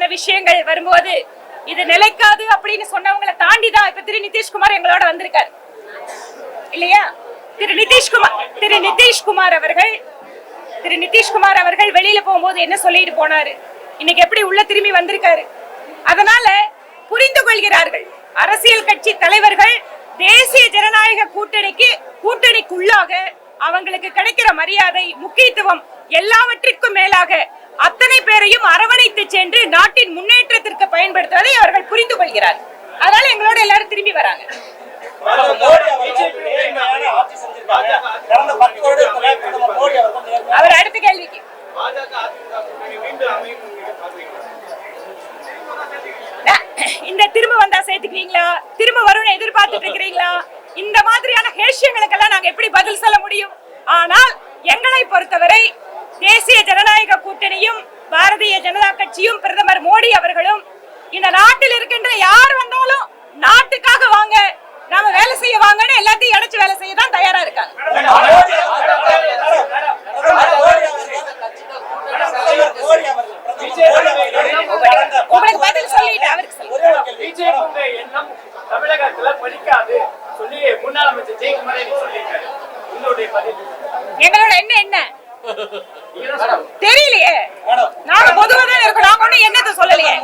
சில விஷயங்கள் வரும்போது இது நிலைக்காது அப்படின்னு சொன்னவங்களை தாண்டிதான் இப்ப திரு நிதிஷ்குமார் எங்களோட வந்திருக்காரு இல்லையா? திரு நிதிஷ்குமார் அவர்கள் வெளியில போகும்போது என்ன சொல்லிட்டு போனாரு, இன்னைக்கு எப்படி உள்ள திரும்பி வந்திருக்காரு. அதனால புரிந்து கொள்கிறார்கள் அரசியல் கட்சி தலைவர்கள் தேசிய ஜனநாயக கூட்டணிக்குள்ளாக அவங்களுக்கு கிடைக்கிற மரியாதை, முக்கியத்துவம் எல்லாவற்றிற்கும் மேலாக அத்தனை பேரையும் அரவணைத்து சென்று நாட்டின் முன்னேற்றத்திற்கு பயன்படுத்துவதை அவர்கள் புரிந்து கொள்கிறார். அதனால எங்களோட எல்லாரும் திரும்பி வராங்க. அவர் அடுத்த கேள்விக்கு இந்த திரும்ப வந்தா சேர்த்துக்கிறீங்களா, திரும்ப வரும்னு எதிர்பார்த்துட்டு இருக்கிறீங்களா? இந்த மாதிரியான ஹேஷியங்களுக்கெல்லாம் நாங்க எப்படி பதில் சொல்ல முடியும்? ஆனால் எங்களை பொறுத்தவரை தேசிய ஜனநாயக கூட்டணியும் பாரதிய ஜனதா கட்சியும் பிரதமர் மோடி அவர்களும் இந்த நாட்டில் இருக்கின்ற யார் வந்தாலும் நாட்டுக்காக வாங்க, நாம வேலை செய்ய வாங்கன்னு எல்லாத்தையும் இணைச்சு வேலை செய்ய தான் தயாரா இருக்காங்க. உங்களுக்கு பதில் சொல்லிட்டு அவருக்கு தமிழகத்துல படிக்காது சொல்லி முன்னாள் அமைச்சர் ஜெயக்குமார் சொல்லியிருக்காரு. எங்களோட என்ன தெரியலையே, நாங்க பொதுவா தான் இருக்கோம், நாங்க ஒண்ணு என்னத்தை சொல்லலையே.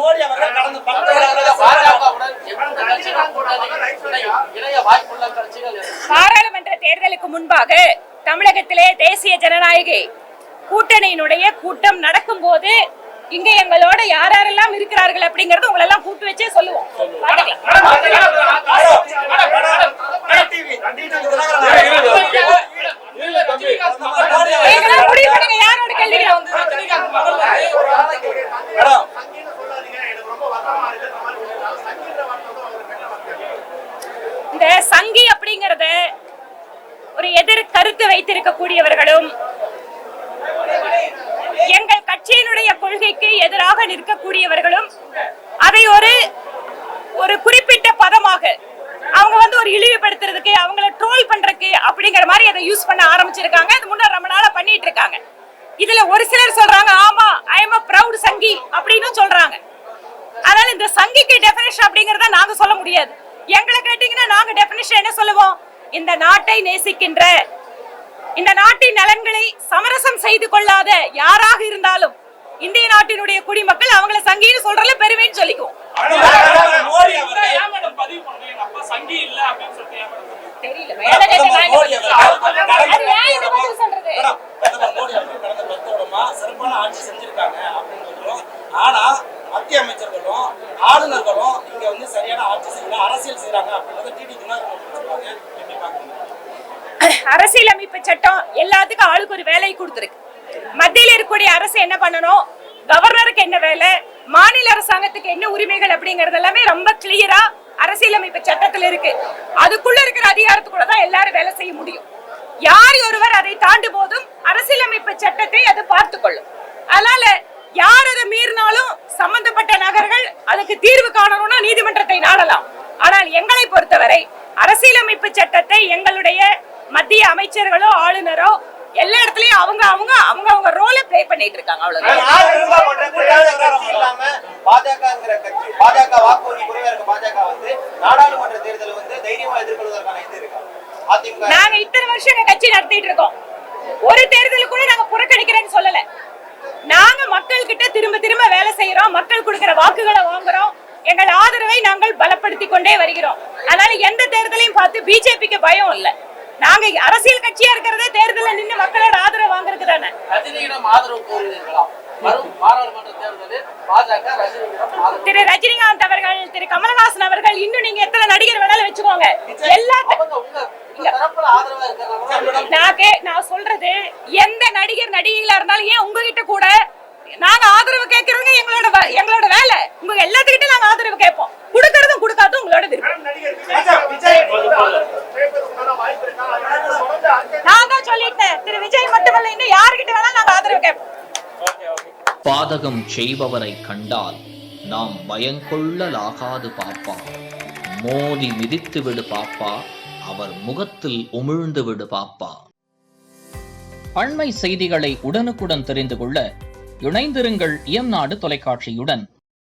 பாராளுமன்ற தேர்தலுக்கு முன்பாக தமிழகத்திலே தேசிய ஜனநாயக கூட்டணியினுடைய கூட்டம் நடக்கும் போது இங்க எங்களோட யாரெல்லாம் இருக்கிறார்கள் அப்படிங்கறது உங்களை எல்லாம் கூட்டு வச்சே சொல்லுவோம். யாரோட கேள்விகள் இந்த சங்கி அப்படிங்கறத ஒரு எதிர் கருத்து வைத்திருக்கக்கூடியவர்களும் எங்கள் கட்சியினுடைய கொள்கைக்கு எதிராக நிற்கக்கூடியவர்களும் அதை ஒரு குறிப்பிட்ட பதமாக அவங்க ஒரு இழிவுபடுத்துறதுக்கு, அவங்கள ட்ரோல் பண்றதுக்கு அப்படிங்கிற மாதிரி அதை யூஸ் பண்ண ஆரம்பிச்சிருக்காங்க. அது முன்ன ரொம்ப நாளா பண்ணிட்டு இருக்காங்க. இதுல ஒரு சிலர் சொல்றாங்க, ஆமா ஐ எம் a proud சங்கி அப்படின்னு சொல்றாங்க. அதனால இந்த சங்கிக்கு டெஃபினிஷன் அப்படிங்கறத நாங்க சொல்ல முடியாது. எங்களை கேட்டீங்கன்னா நாங்க டெஃபினிஷன் என்ன சொல்லுவோம்? இந்த நாட்டை நேசிக்கின்ற, இந்த நாட்டின் நலன்களை சமரசம் செய்து கொள்ளாத யாராக இருந்தாலும் இந்திய நாட்டினுடைய குடிமக்கள் அவங்களை சங்கின்னு சொல்றதுல பெருமைன்னு சொல்லிக்குவோம். ஆனா மத்திய அமைச்சர்களும் ஆளுநர்களும் இங்க சரியான ஆட்சி செய்யல, அரசியல் செய்யறாங்க அப்படின்றத டிடி தினகரன் சொல்றாங்க. அரசியலமைப்பு சட்டம் எல்லாத்துக்கும் ஆளுக்கு ஒரு வேலை கொடுத்திருக்கு. மத்தியில் இருக்கக்கூடிய அரசு என்ன பண்ணணும், கவர்னருக்கு என்ன வேலை, மாநில அரசாங்கத்துக்கு என்ன உரிமைகள் அப்படிங்கறது எல்லாமே ரொம்ப கிளியரா அரசியலமைப்பு சட்டத்தில் இருக்கு. அதுக்குள்ள இருக்கிற அதிகாரத்துக்குள்ள தான் எல்லாரும் வேலை செய்ய முடியும். யார் ஒருவர் அதை தாண்டும் போதும் அரசியலமைப்பு சட்டத்தை அது பார்த்துக் கொள்ளும். அதனால யார் அதை மீறினாலும் சம்பந்தப்பட்ட நகர்கள் அதுக்கு தீர்வு காணணும்னா நீதிமன்றத்தை நாடலாம். ஆனால் எங்களை பொறுத்தவரை அரசியலமைப்பு சட்டத்தை எங்களுடைய மத்திய அமைச்சர்களோ ஆளுநரோ எல்லா இடத்துலயும் அவங்க ரோல பிளே பண்ணிட்டு இருக்காங்க. அவ்வளவுதான். பாஜக வாக்குறுதி குறைவா இருக்க பாஜக நாடாளுமன்ற தேர்தல் தைரியமா எதிர்கொள்வதற்கான இது இருக்கு. நாங்க இத்தனை வருஷம் கட்சி நடத்திட்டு இருக்கோம். ஒரு தேர்தல் கூட நாங்க புறக்கணிக்கிறேன்னு சொல்லல. நாங்க மக்கள் கிட்ட திரும்ப வேலை செய்யறோம், மக்கள் கொடுக்கிற வாக்குகளை வாங்குறோம், எங்கள் ஆதரவை நாங்கள் பலப்படுத்தி கொண்டே வருகிறோம். அதனால எந்த தேர்தலையும் பார்த்து பிஜேபிக்கு பயம் இல்ல. நாங்க அரசியல் கட்சியா இருக்கிறதே தேர்தலில் நின்று மக்களோட ஆதரவு வாங்குறதுக்கு தானே. திரு ரஜினிகாந்த் அவர்கள், திரு கமலஹாசன் அவர்கள், இன்னும் நீங்க எத்தனை நடிகர் வேணாலும் வச்சுக்கோங்க, நான் சொல்றது எந்த நடிகர் நடிகைகளா இருந்தாலும் ஏன் உங்ககிட்ட கூட நாங்க ஆதரவு கேட்கறவங்க எங்களோட வேலை. உங்க எல்லாத்துக்கிட்ட நாங்க ஆதரவு கேட்போம். கொடுக்கறதும் கொடுக்காதும் உங்களோட விருப்பம். நான் தான் சொல்லிட்டேன், திரு விஜய் மட்டுமல்ல இன்னும் யாருக்கிட்ட வேணாலும் நாங்க ஆதரவு கேட்போம். பாதகம் செய்பவரை கண்டால் நாம் பயங்கொள்ளலாகாது பாப்பா, மோதி மிதித்து விடு பாப்பா, அவர் முகத்தில் உமிழ்ந்து விடு பாப்பா. அண்மை செய்திகளை உடனுக்குடன் தெரிந்து கொள்ள இணைந்திருங்கள் இயம்நாடு தொலைக்காட்சியுடன்.